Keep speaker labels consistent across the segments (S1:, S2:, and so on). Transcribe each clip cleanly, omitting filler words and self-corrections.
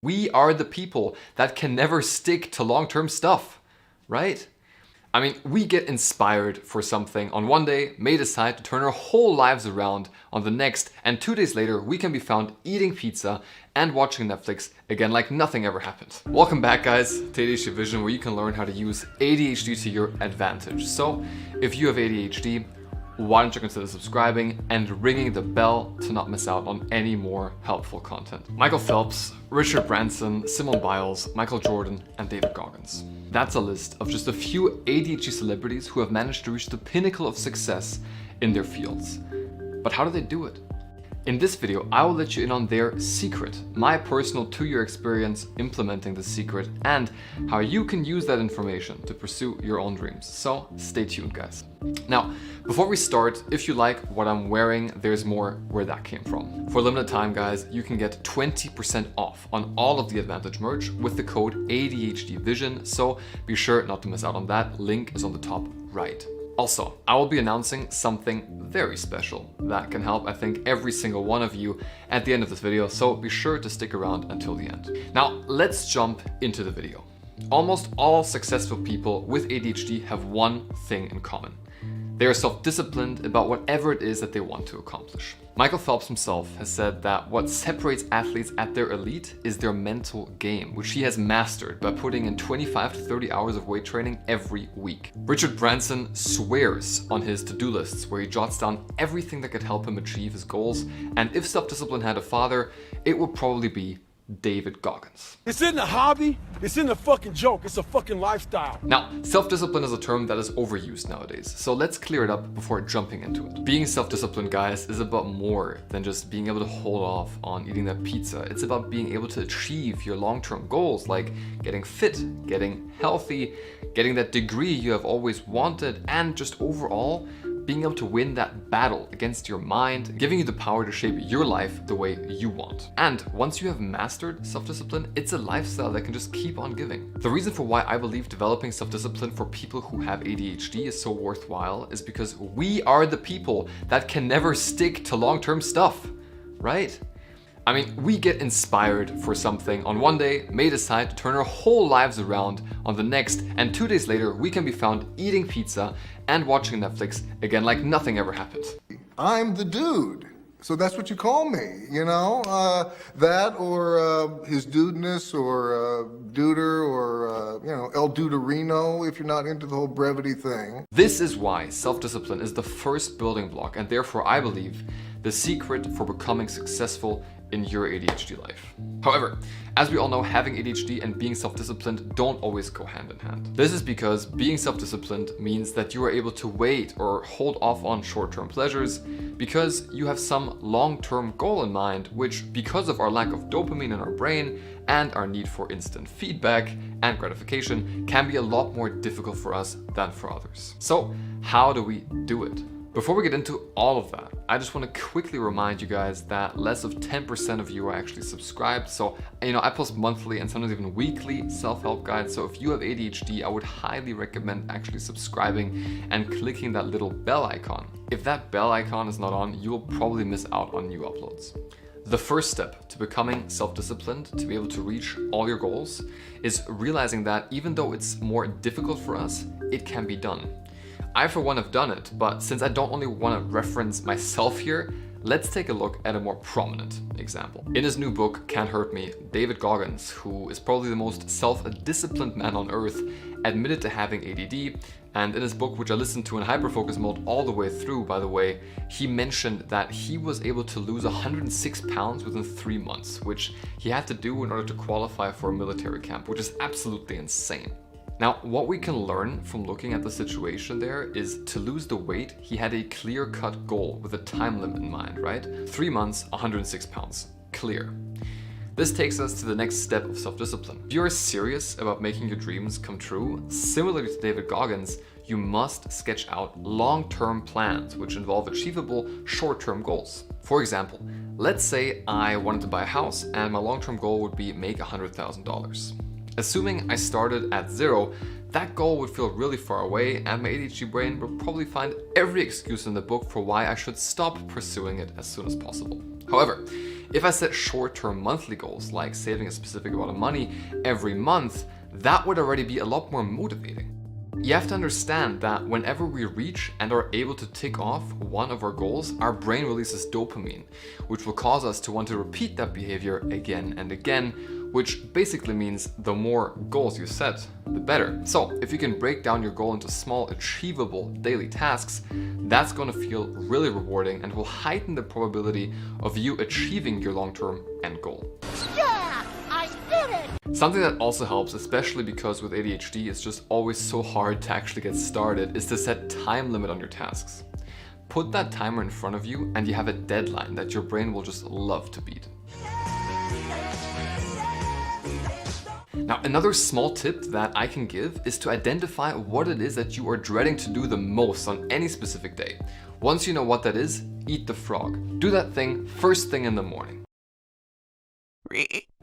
S1: We are the people that can never stick to long-term stuff, right? I mean, we get inspired for something on one day, may decide to turn our whole lives around on the next, and 2 days later we can be found eating pizza and watching Netflix again like nothing ever happened. Welcome back guys to ADHD Vision, where you can learn how to use ADHD to your advantage. So if you have ADHD, why don't you consider subscribing and ringing the bell to not miss out on any more helpful content. Michael Phelps, Richard Branson, Simone Biles, Michael Jordan, and David Goggins. That's a list of just a few ADHD celebrities who have managed to reach the pinnacle of success in their fields. But how do they do it? In this video, I will let you in on their secret, my personal 2-year experience implementing the secret, and how you can use that information to pursue your own dreams. So stay tuned, guys. Now, before we start, if you like what I'm wearing, there's more where that came from. For a limited time, guys, you can get 20% off on all of the Advantage merch with the code ADHD Vision, so be sure not to miss out on that. Link is on the top right. Also, I will be announcing something very special that can help, I think, every single one of you at the end of this video, so be sure to stick around until the end. Now, let's jump into the video. Almost all successful people with ADHD have one thing in common. They are self-disciplined about whatever it is that they want to accomplish. Michael Phelps himself has said that what separates athletes at their elite is their mental game, which he has mastered by putting in 25 to 30 hours of weight training every week. Richard Branson swears on his to-do lists, where he jots down everything that could help him achieve his goals, and if self-discipline had a father, it would probably be David Goggins.
S2: This isn't a hobby, this isn't a fucking joke, it's a fucking lifestyle.
S1: Now, self-discipline is a term that is overused nowadays, so let's clear it up before jumping into it. Being self-disciplined, guys, is about more than just being able to hold off on eating that pizza. It's about being able to achieve your long-term goals, like getting fit, getting healthy, getting that degree you have always wanted, and just overall being able to win that battle against your mind, giving you the power to shape your life the way you want. And once you have mastered self-discipline, it's a lifestyle that can just keep on giving. The reason for why I believe developing self-discipline for people who have ADHD is so worthwhile is because we are the people that can never stick to long-term stuff, right? I mean, we get inspired for something on one day, may decide to turn our whole lives around on the next, and 2 days later we can be found eating pizza and watching Netflix again like nothing ever happened.
S3: I'm the dude, so that's what you call me, you know? That or his dudeness or duder or, you know, El Duderino if you're not into the whole brevity thing.
S1: This is why self-discipline is the first building block, and therefore I believe the secret for becoming successful in your ADHD life. However, as we all know, having ADHD and being self-disciplined don't always go hand in hand. This is because being self-disciplined means that you are able to wait or hold off on short-term pleasures because you have some long-term goal in mind, which, because of our lack of dopamine in our brain and our need for instant feedback and gratification, can be a lot more difficult for us than for others. So, how do we do it? Before we get into all of that, I just want to quickly remind you guys that less of 10% of you are actually subscribed. So, I post monthly and sometimes even weekly self-help guides. So if you have ADHD, I would highly recommend actually subscribing and clicking that little bell icon. If that bell icon is not on, you will probably miss out on new uploads. The first step to becoming self-disciplined, to be able to reach all your goals, is realizing that even though it's more difficult for us, it can be done. I, for one, have done it, but since I don't only want to reference myself here, let's take a look at a more prominent example. In his new book, Can't Hurt Me, David Goggins, who is probably the most self-disciplined man on earth, admitted to having ADD, and in his book, which I listened to in hyperfocus mode all the way through, by the way, he mentioned that he was able to lose 106 pounds within 3 months, which he had to do in order to qualify for a military camp, which is absolutely insane. Now, what we can learn from looking at the situation there is to lose the weight, he had a clear-cut goal with a time limit in mind, right? 3 months, 106 pounds. Clear. This takes us to the next step of self-discipline. If you are serious about making your dreams come true, similarly to David Goggins, you must sketch out long-term plans which involve achievable short-term goals. For example, let's say I wanted to buy a house and my long-term goal would be make $100,000. Assuming I started at zero, that goal would feel really far away and my ADHD brain would probably find every excuse in the book for why I should stop pursuing it as soon as possible. However, If I set short-term monthly goals, like saving a specific amount of money every month, that would already be a lot more motivating. You have to understand that whenever we reach and are able to tick off one of our goals, our brain releases dopamine, which will cause us to want to repeat that behavior again and again, which basically means the more goals you set, the better. So if you can break down your goal into small, achievable daily tasks, that's going to feel really rewarding and will heighten the probability of you achieving your long-term end goal.
S4: Yeah, I did it!
S1: Something that also helps, especially because with ADHD it's just always so hard to actually get started, is to set time limit on your tasks. Put that timer in front of you and you have a deadline that your brain will just love to beat. Now, another small tip that I can give is to identify what it is that you are dreading to do the most on any specific day. Once you know what that is, eat the frog. Do that thing first thing in the morning.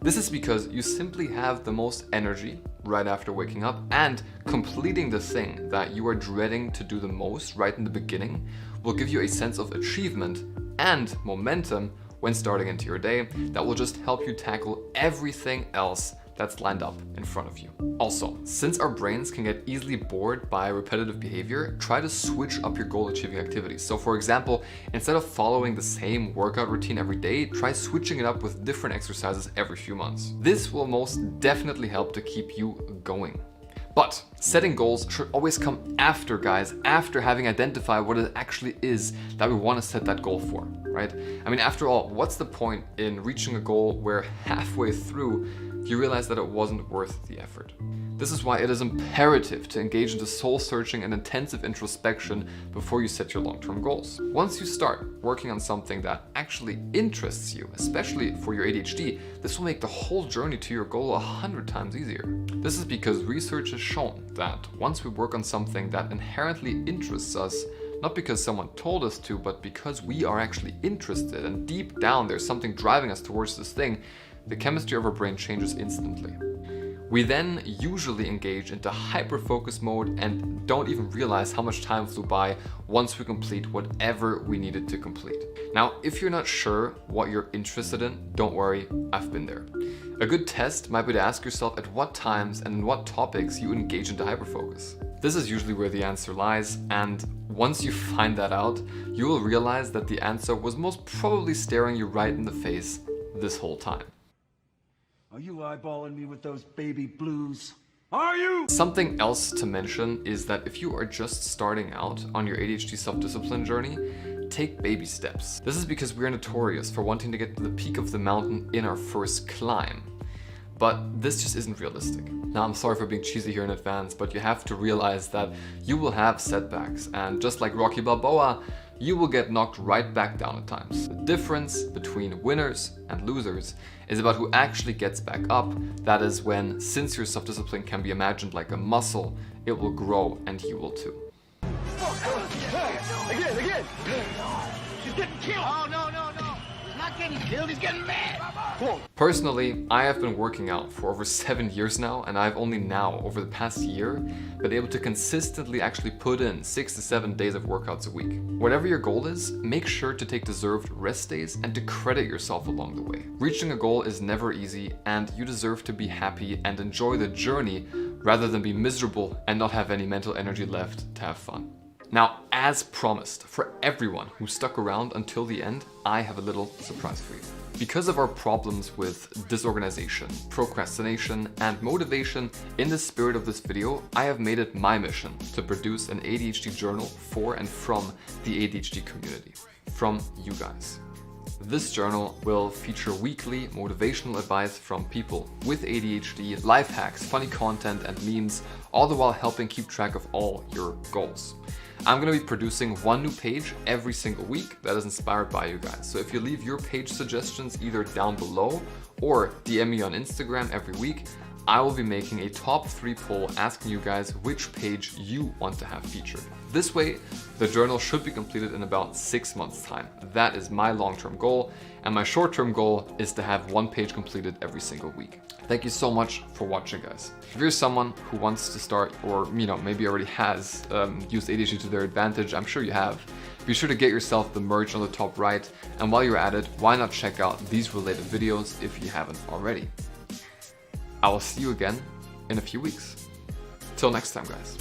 S1: This is because you simply have the most energy right after waking up, and completing the thing that you are dreading to do the most right in the beginning will give you a sense of achievement and momentum when starting into your day that will just help you tackle everything else that's lined up in front of you. Also, since our brains can get easily bored by repetitive behavior, try to switch up your goal achieving activities. So for example, instead of following the same workout routine every day, try switching it up with different exercises every few months. This will most definitely help to keep you going. But setting goals should always come after, guys, after having identified what it actually is that we want to set that goal for, right? I mean, after all, what's the point in reaching a goal where halfway through you realize that it wasn't worth the effort? This is why it is imperative to engage into soul-searching and intensive introspection before you set your long-term goals. Once you start working on something that actually interests you, especially for your ADHD, this will make the whole journey to your goal 100 times easier. This is because research has shown that once we work on something that inherently interests us, not because someone told us to, but because we are actually interested and deep down there's something driving us towards this thing, the chemistry of our brain changes instantly. We then usually engage into hyper-focus mode and don't even realize how much time flew by once we complete whatever we needed to complete. Now, if you're not sure what you're interested in, don't worry, I've been there. A good test might be to ask yourself at what times and in what topics you engage into hyper-focus. This is usually where the answer lies, and once you find that out, you will realize that the answer was most probably staring you right in the face this whole time.
S5: Are you eyeballing me with those baby blues? Are you?
S1: Something else to mention is that if you are just starting out on your ADHD self-discipline journey, take baby steps. This is because we are notorious for wanting to get to the peak of the mountain in our first climb. But this just isn't realistic. Now, I'm sorry for being cheesy here in advance, but you have to realize that you will have setbacks, and just like Rocky Balboa, you will get knocked right back down at times. The difference between winners and losers is about who actually gets back up. That is when, since your self-discipline can be imagined like a muscle, it will grow and you will too.
S2: Again.
S4: He's getting killed! Oh, no. He's not getting killed, he's getting mad!
S1: Personally, I have been working out for over 7 years now, and I've only now, over the past year, been able to consistently actually put in 6 to 7 days of workouts a week. Whatever your goal is, make sure to take deserved rest days and to credit yourself along the way. Reaching a goal is never easy, and you deserve to be happy and enjoy the journey rather than be miserable and not have any mental energy left to have fun. Now, as promised, for everyone who stuck around until the end, I have a little surprise for you. Because of our problems with disorganization, procrastination, and motivation, in the spirit of this video, I have made it my mission to produce an ADHD journal for and from the ADHD community, from you guys. This journal will feature weekly motivational advice from people with ADHD, life hacks, funny content, and memes, all the while helping keep track of all your goals. I'm going to be producing one new page every single week that is inspired by you guys. So if you leave your page suggestions either down below or DM me on Instagram every week, I will be making a top 3 poll asking you guys which page you want to have featured. This way, the journal should be completed in about 6 months' time. That is my long-term goal, and my short-term goal is to have 1 page completed every single week. Thank you so much for watching, guys. If you're someone who wants to start, or maybe already has used ADHD to their advantage, I'm sure you have, be sure to get yourself the merch on the top right, and while you're at it, why not check out these related videos if you haven't already. I will see you again in a few weeks. Till next time, guys.